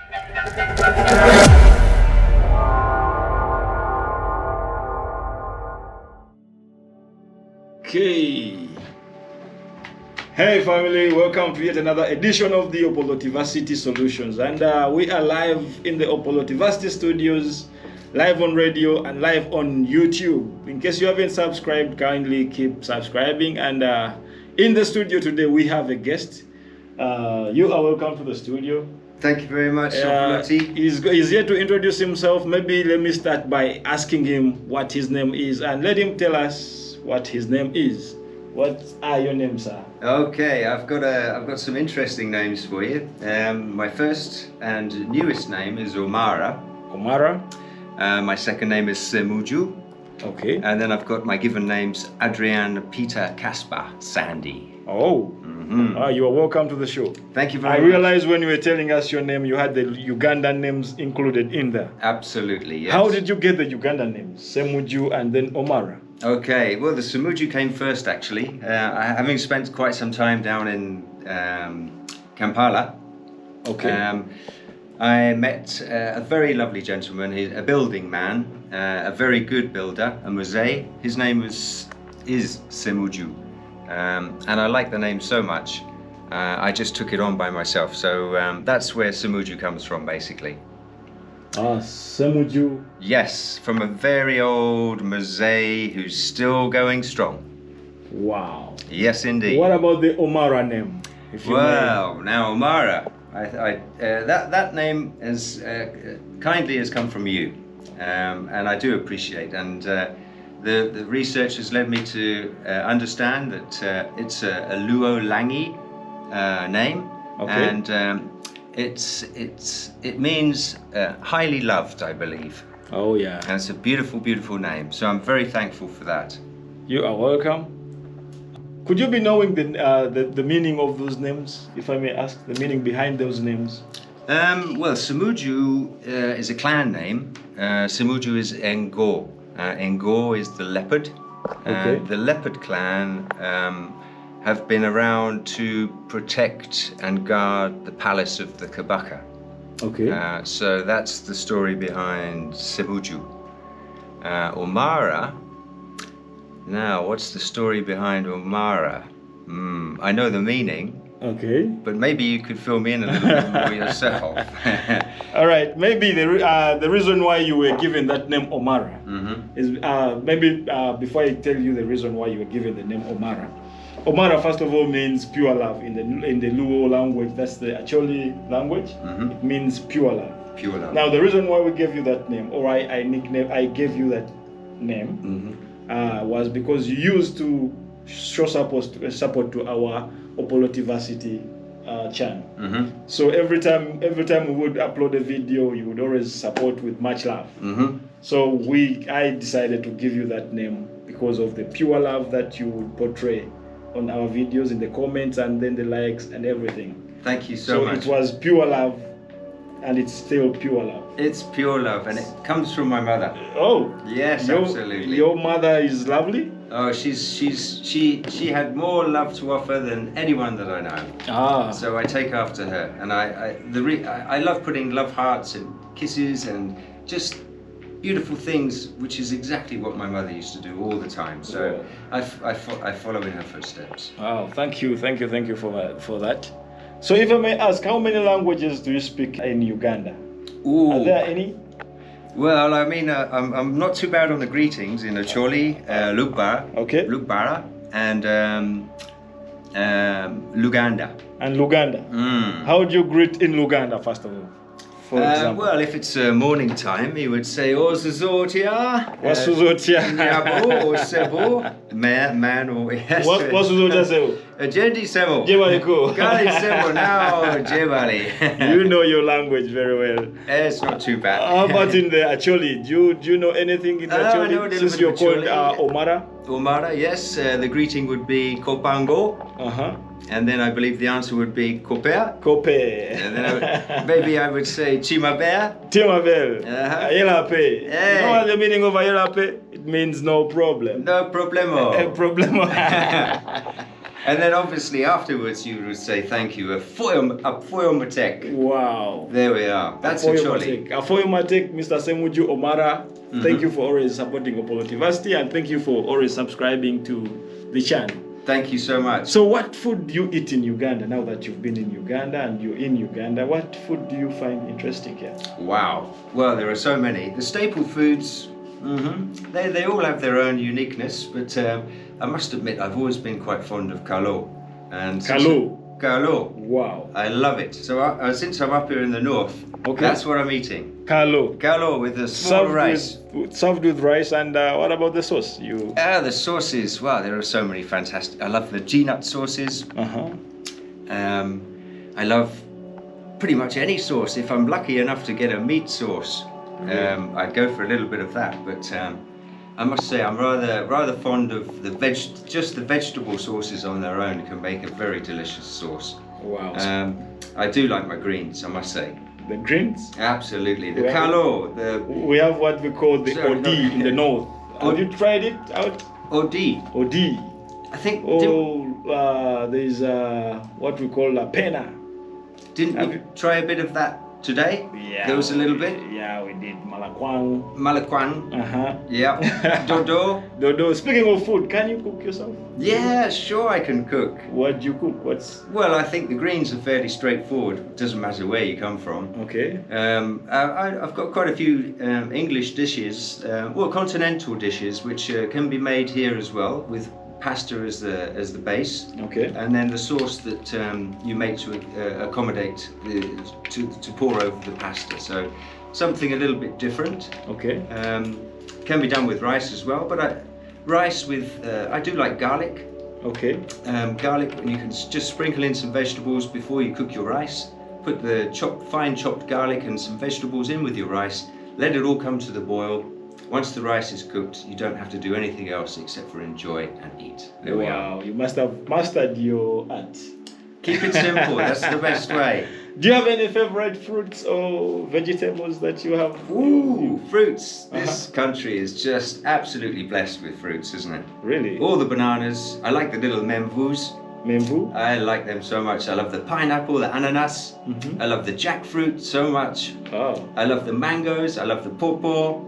Okay. Hey family, welcome to yet another edition of the Opolotivacity Solutions, and we are live in the Opolotivacity Studios, live on radio and live on YouTube. In case you haven't subscribed, kindly keep subscribing. And in the studio today we have a guest. You are welcome to the studio. Thank you very much, Opoloty. He's here to introduce himself. Maybe let me start by asking him what his name is, and let him tell us what his name is. What are your names, sir? Okay, I've got some interesting names for you. My first and newest name is Omara. Omara. My second name is Semuju. Okay. And then I've got my given names Adrian, Peter, Caspar, Sandy. Oh. You are welcome to the show. Thank you very much. I realized when you were telling us your name, you had the Ugandan names included in there. Absolutely, yes. How did you get the Ugandan names? Semuju and then Omara. Okay, well, the Semuju came first, actually. Having spent quite some time down in Kampala, Okay. I met a very lovely gentleman, a building man, a very good builder, a mosaic. His name is Semuju, and I like the name so much, I just took it on by myself. So that's where Semuju comes from, basically. Semuju. Yes, from a very old mosaic who's still going strong. Wow. Yes, indeed. What about the Omara name? If you Well, now Omara, that name has kindly has come from you, and I do appreciate. And the research has led me to understand that it's a Luo Langi name, Okay. and it means highly loved, I believe. Oh yeah. And it's a beautiful, beautiful name. So I'm very thankful for that. You are welcome. Could you be knowing the meaning of those names, if I may ask, the meaning behind those names? Well, Semuju is a clan name. Semuju is Ngo. Ngo is the leopard. Okay. The leopard clan have been around to protect and guard the palace of the Kabaka. Okay. So that's the story behind Semuju. Omara. Now, what's the story behind Omara? I know the meaning, Okay. but maybe you could fill me in a little bit more yourself. All right. Maybe the reason why you were given that name Omara is maybe before I tell you the reason why you were given the name Omara. Omara, first of all, means pure love in the Luo language. That's the Acholi language. It means pure love. Pure love. Now, the reason why we gave you that name, or I gave you that name, was because you used to show support to our Opolotivacity channel. So every time we would upload a video, you would always support with much love. So I decided to give you that name because of the pure love that you would portray on our videos, in the comments, and then the likes and everything. Thank you so much. So it was pure love, and it's still pure love. It's pure love, and it comes from my mother. Oh, Yes, absolutely. Your mother is lovely. Oh, she had more love to offer than anyone that I know. So I take after her, and I love putting love hearts and kisses and just beautiful things, which is exactly what my mother used to do all the time. So I follow in her footsteps. Wow, thank you for that. So if I may ask, how many languages do you speak in Uganda? Ooh. Are there any? Well, I mean, I'm not too bad on the greetings in Acholi, Lugbara, and Luganda. And Luganda. How do you greet in Luganda, first of all? For example. Well, if it's morning time, you would say Osuzotia. Wasuzotia. Nyabo or Sebo. Man or yes. Wasuzotia Sebo. Jendi Sebo. Jebali ko. Gali Sebo now, Jebali. You know your language very well. It's not too bad. How about in the Acholi? Do you know anything in the I know a Acholi? little Since bit you're of called Acholi. Omara? Omara, yes. The greeting would be Kopango. And then I believe the answer would be Kopea. Kope. And then maybe I would say Chimabea. Timabel. Ayelape. You know what the meaning of Ayelape? It means no problem. No problemo. Problemo. And then obviously afterwards you would say thank you. Afoyo Matek. Wow. There we are. That's a Choli. Afoyo Matek, Mr. Semuju Omara. Thank you for always supporting Opolotivasti, and thank you for always subscribing to the channel. Thank you so much. So what food do you eat in Uganda now that you've been in Uganda and you're in Uganda? What food do you find interesting here? Wow. Well, there are so many. The staple foods, they all have their own uniqueness, but I must admit I've always been quite fond of kalo. And Kalo. Wow. I love it. So since I'm up here in the north, that's what I'm eating. Kalo with a small rice. Served with rice, and what about the sauce? The sauces, wow, there are so many fantastic. I love the G-nut sauces. I love pretty much any sauce. If I'm lucky enough to get a meat sauce, I'd go for a little bit of that. But I must say I'm rather fond of just the vegetable sauces on their own can make a very delicious sauce. Wow. I do like my greens, I must say. The greens? Absolutely. The kalo. We have what we call the OD in the north. Have you tried it out? OD. I think. There's what we call a pena. Didn't you try a bit of that today? Yeah. There was a little bit? Yeah, we did malakwang. Yeah. Dodo. Speaking of food, can you cook yourself? Yeah, sure I can cook. What do you cook? Well, I think the greens are fairly straightforward. It doesn't matter where you come from. Okay. I've got quite a few English dishes, continental dishes, which can be made here as well, with pasta as the base. Okay. And then the sauce that you make to accommodate to pour over the pasta. So something a little bit different. Okay. Can be done with rice as well, but rice with I do like garlic. Okay. Garlic, and you can just sprinkle in some vegetables before you cook your rice. Put the fine chopped garlic and some vegetables in with your rice. Let it all come to the boil. Once the rice is cooked, you don't have to do anything else except for enjoy and eat. There we are. Wow, you must have mastered your art. Keep it simple, that's the best way. Do you have any favorite fruits or vegetables that you have? Ooh, fruits. This country is just absolutely blessed with fruits, isn't it? Really? All the bananas. I like the little memvus. Memvu? I like them so much. I love the pineapple, the ananas. I love the jackfruit so much. Oh. I love the mangoes. I love the pawpaw.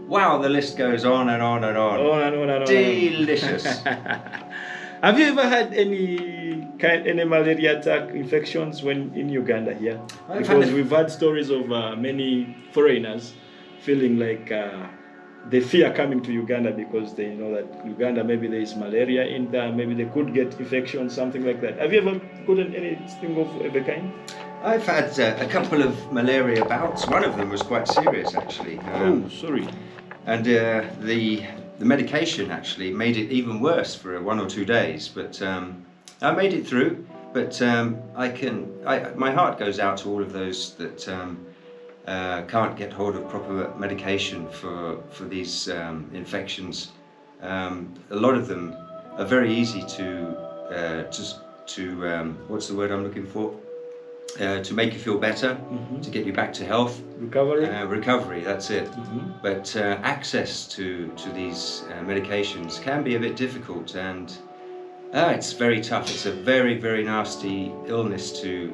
Wow, the list goes on and on and on. On. Delicious. Have you ever had any malaria attack infections when in Uganda here? Because we've had stories of many foreigners feeling like they fear coming to Uganda because they know that Uganda, maybe there is malaria in there, maybe they could get infection, something like that. Have you ever gotten anything of the kind? I've had a couple of malaria bouts. One of them was quite serious, actually. Sorry. And the medication actually made it even worse for 1 or 2 days. But I made it through. But my heart goes out to all of those that can't get hold of proper medication for these infections. A lot of them are very easy to what's the word I'm looking for? To make you feel better, to get you back to health. Recovery, that's it. But access to these medications can be a bit difficult, and it's very tough. It's a very, very nasty illness to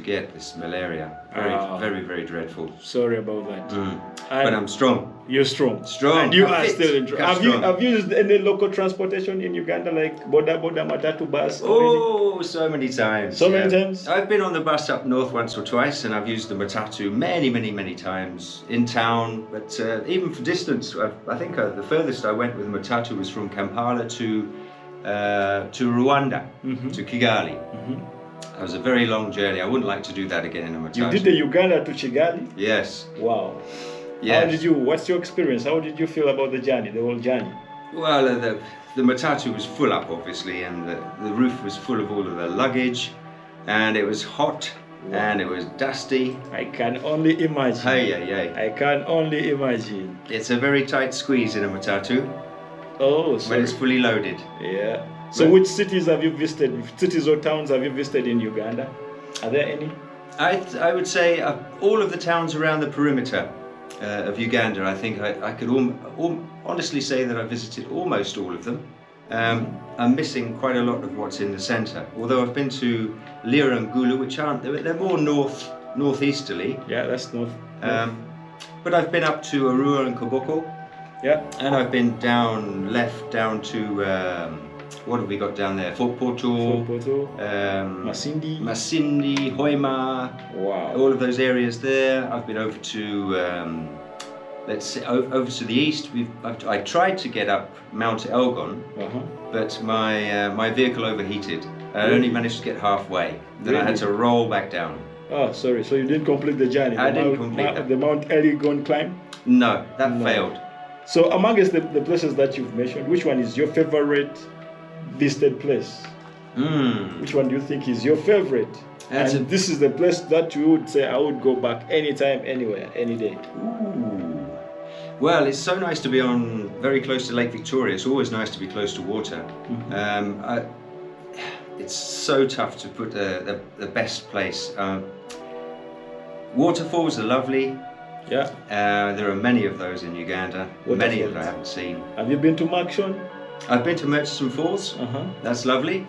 get, this malaria. Very, very dreadful. Sorry about that. But I'm strong. You're strong. And you are still in. Have you used any local transportation in Uganda, like boda matatu bus? Oh, so many times. Many times? I've been on the bus up north once or twice, and I've used the matatu many times in town. But even for distance, I think the furthest I went with the matatu was from Kampala to Rwanda, to Kigali. It was a very long journey. I wouldn't like to do that again in a matatu. You did the Uganda to Kigali? Yes. Wow. Yes. What's your experience? How did you feel about the whole journey? Well, the matatu was full up, obviously, and the roof was full of all of the luggage, and it was hot, and it was dusty. I can only imagine. I can only imagine. It's a very tight squeeze in a matatu. Oh, sorry. When it's fully loaded. Yeah. So which cities have you visited? Cities or towns have you visited in Uganda? Are there any? I would say all of the towns around the perimeter of Uganda. I think I could honestly say that I visited almost all of them. I'm missing quite a lot of what's in the centre. Although I've been to Lira and Gulu, which aren't, they're more northeasterly. Yeah, that's north. But I've been up to Arua and Koboko. Yeah. And I've been down to what have we got down there? Fort Portal, Masindi, Hoima. Wow. All of those areas there. I've been over to let's say over to the east. I tried to get up Mount Elgon, but my vehicle overheated. I only managed to get halfway. Then I had to roll back down. Oh, sorry. So you didn't complete the journey? I didn't complete the Mount Elgon climb? No, that failed. So amongst the places that you've mentioned, which one is your favorite visited place? Which one do you think is your favorite? And this is the place that you would say, I would go back anytime, anywhere, any day. Ooh. Well, it's so nice to be very close to Lake Victoria. It's always nice to be close to water. It's so tough to put the best place. Waterfalls are lovely. Yeah. There are many of those in Uganda. Many that I haven't seen. Have you been to Murchison? I've been to Murchison Falls. That's lovely.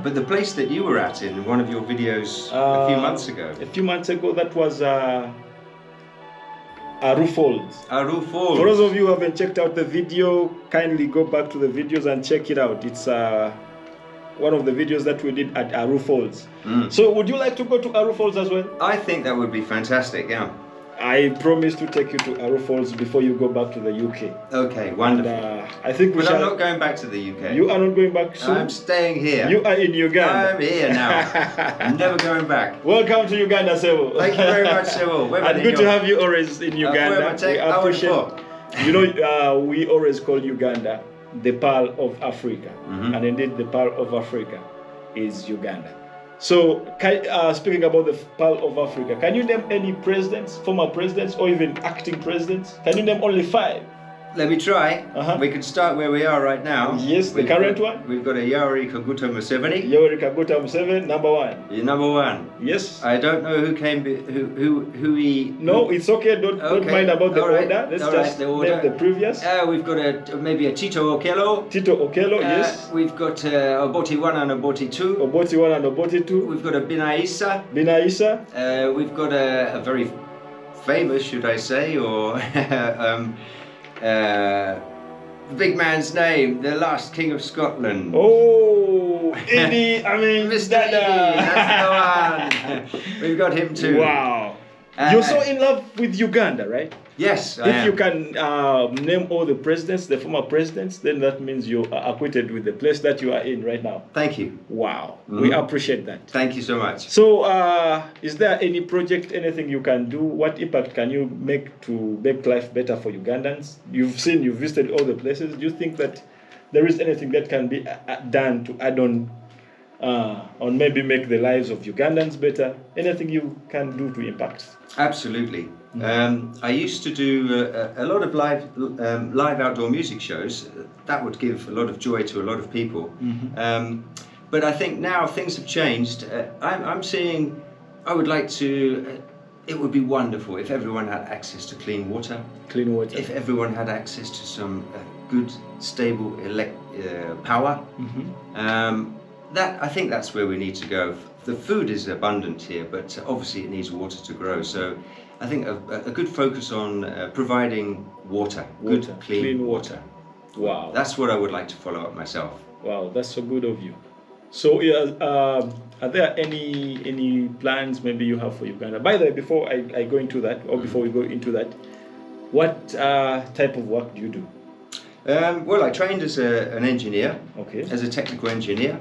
But the place that you were at in one of your videos a few months ago. A few months ago, that was Aru Falls. Aru Falls. For those of you who haven't checked out the video, kindly go back to the videos and check it out. It's one of the videos that we did at Aru Falls. So would you like to go to Aru Falls as well? I think that would be fantastic, yeah. I promise to take you to Aru Falls before you go back to the UK. Okay, wonderful. And, I think we I'm not going back to the UK. You are not going back soon? I'm staying here. You are in Uganda. I'm here now. I'm never going back. Welcome to Uganda, Sebo. Thank you very much, Sebo. And good to have you always in Uganda. We appreciate. You know, we always call Uganda the Pearl of Africa, and indeed the Pearl of Africa is Uganda. So, speaking about the Pearl of Africa, can you name any presidents, former presidents, or even acting presidents? Can you name only 5? Let me try. We can start where we are right now. Yes, the current one. We've got a Yoweri Kaguta Museveni. Yoweri Kaguta Museveni, number 1. You're number 1. Yes. I don't know who came, who he. No, it's okay. Don't mind about the order. Let's just name the previous. We've got maybe a Tito Okello. Tito Okello, yes. We've got Obote 1 and Obote 2. Obote 1 and Obote 2. We've got a Binaisa. Binaisa. We've got a very famous, should I say, or the big man's name, the last King of Scotland. Oh, Idi, Mr. Idi, that's the one. We've got him too. Wow. You're so in love with Uganda, right? Yes, I am. If you can name all the presidents, the former presidents, then that means you are acquainted with the place that you are in right now. Thank you. Wow. We appreciate that. Thank you so much. So, is there any project, anything you can do? What impact can you make to make life better for Ugandans? You've visited all the places. Do you think that there is anything that can be done to add on maybe make the lives of Ugandans better? Anything you can do to impact? Absolutely. I used to do a lot of live outdoor music shows. That would give a lot of joy to a lot of people. But I think now things have changed. I'm seeing, I would like to, it would be wonderful if everyone had access to clean water. Clean water. If everyone had access to some good, stable power. I think that's where we need to go. The food is abundant here, but obviously it needs water to grow. So I think a good focus on providing water, good clean water. Wow. That's what I would like to follow up myself. Wow, that's so good of you. So are there any plans maybe you have for Uganda? By the way, before I go into that, or before we go into that, what type of work do you do? Well, I trained as an engineer, as a technical engineer,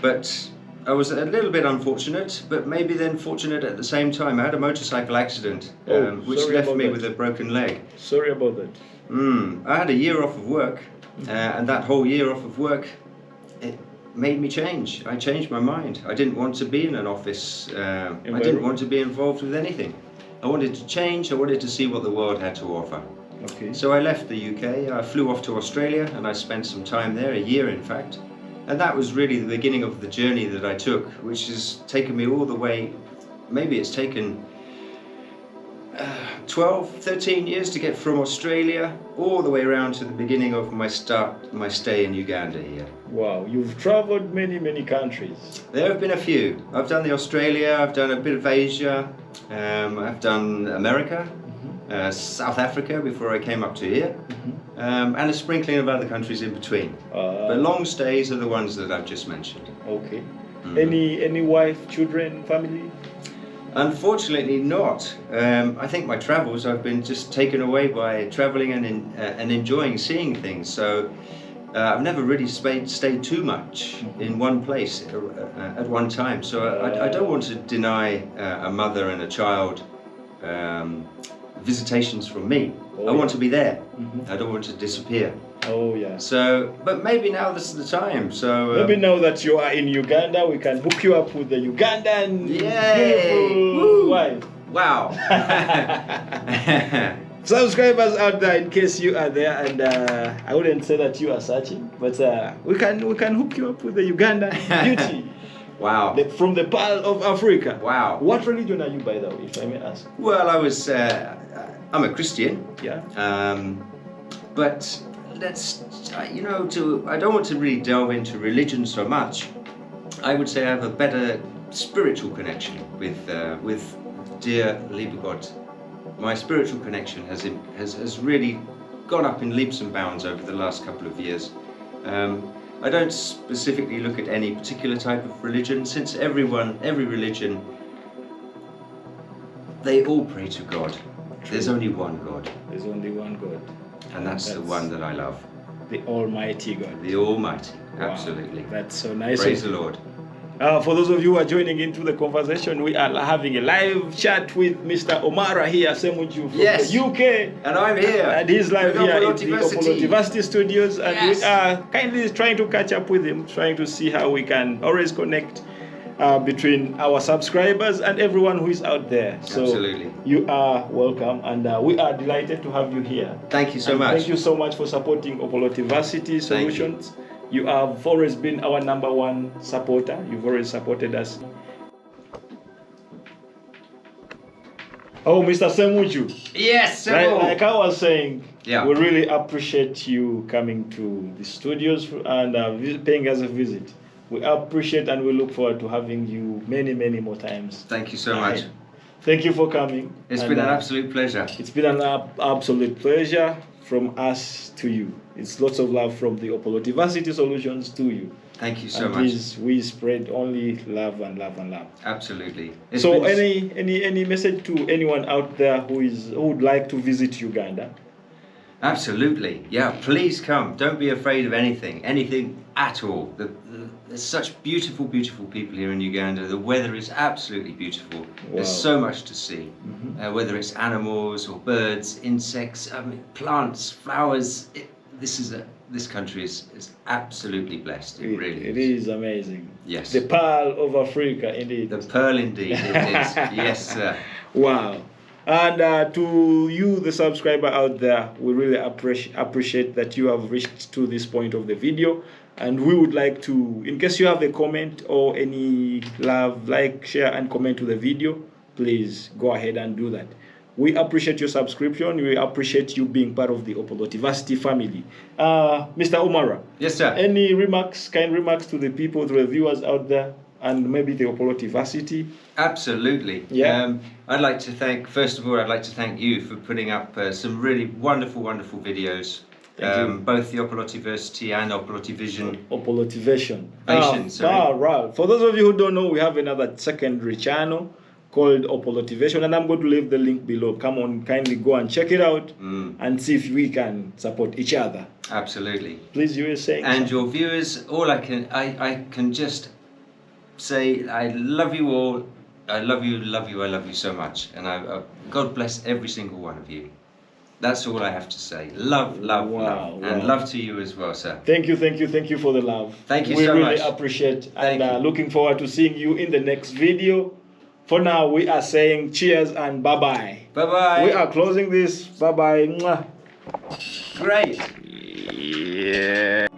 but I was a little bit unfortunate, but maybe then fortunate at the same time. I had a motorcycle accident, which left me with a broken leg. Sorry about that. I had a year off of work, and that whole year off of work, it made me change. I changed my mind. I didn't want to be in an office. I didn't want to be involved with anything. I wanted to change. I wanted to see what the world had to offer. So I left the UK, I flew off to Australia, and I spent some time there, a year in fact. And that was really the beginning of the journey that I took, which has taken me all the way, maybe it's taken 12, 13 years to get from Australia all the way around to the beginning of my stay in Uganda here. Wow, you've traveled many countries. There have been a few. I've done the Australia, I've done a bit of Asia, I've done America, South Africa before I came up to here, and a sprinkling of other countries in between. But long stays are the ones that I've just mentioned. Okay. Any wife, children, family? Unfortunately not. I think my travels, I've been just taken away by traveling and enjoying seeing things. So I've never really stayed too much in one place at one time. So I don't want to deny a mother and a child visitations from me. I want to be there. I don't want to disappear. Oh yeah. So, but maybe now this is the time. So maybe now that you are in Uganda, we can hook you up with the Ugandan beautiful wife. Wow. Subscribers out there, in case you are there, and I wouldn't say that you are searching, but we can hook you up with the Ugandan beauty. Wow. From the Pearl of Africa. Wow. What religion are you, by the way, if I may ask? Well, I'm a Christian. Yeah. But let's, I don't want to really delve into religion so much. I would say I have a better spiritual connection with dear liebe Gott. My spiritual connection has really gone up in leaps and bounds over the last couple of years. I don't specifically look at any particular type of religion, since every religion, they all pray to God. True. There's only one God. There's only one God. And that's the one that I love. The Almighty God. The Almighty, wow. Absolutely. That's so nice. Praise the Lord. For those of you who are joining into the conversation, we are having a live chat with Mr. Omara here, Semuju from the UK. And I'm here. And he's live here in the Opolotivasti Studios. And we are kindly trying to catch up with him, trying to see how we can always connect between our subscribers and everyone who is out there. So absolutely. You are welcome, and we are delighted to have you here. Thank you so much. Thank you so much for supporting Opolotivasti Solutions. You have always been our #1 supporter. You've always supported us. Oh, Mr. Semuju. Yes, like I was saying, we really appreciate you coming to the studios and paying us a visit. We appreciate and we look forward to having you many more times. Thank you so much. Thank you for coming. It's been an absolute pleasure. It's been an absolute pleasure from us to you. It's lots of love from the Opolotivasti Solutions to you. Thank you so much. We spread only love and love and love. Absolutely. So any message to anyone out there who would like to visit Uganda? Absolutely. Yeah, please come. Don't be afraid of anything at all. There's such beautiful people here in Uganda. The weather is absolutely beautiful. Wow. There's so much to see. Whether it's animals or birds, insects, plants, flowers. This country is absolutely blessed. It really is. It is amazing. Yes. The Pearl of Africa, indeed. The Pearl, indeed. It is. Yes, sir. Wow. And to you, the subscriber out there, we really appreciate that you have reached to this point of the video. And we would like to, in case you have a comment or any love, like, share, and comment to the video, please go ahead and do that. We appreciate your subscription. We appreciate you being part of the Opolotivasti family. Mr. Omara. Yes, sir. Any kind remarks to the people, to the viewers out there, and maybe the Opolotivasti? Absolutely. Yeah. I'd like to thank you for putting up some really wonderful videos. Both the Opolotivasti and Opolotivision. Right. For those of you who don't know, we have another secondary channel called Opolotivation, and I'm going to leave the link below. Come on, kindly go and check it out and see if we can support each other. Absolutely. Please, you were saying. And your viewers, I can just say I love you all. I love you so much, and God bless every single one of you. That's all I have to say. Love, and love to you as well, sir. Thank you for the love. Thank you so much. We really appreciate, and looking forward to seeing you in the next video. For now, we are saying cheers and bye-bye. Bye-bye. We are closing this. Bye-bye. Great. Yeah.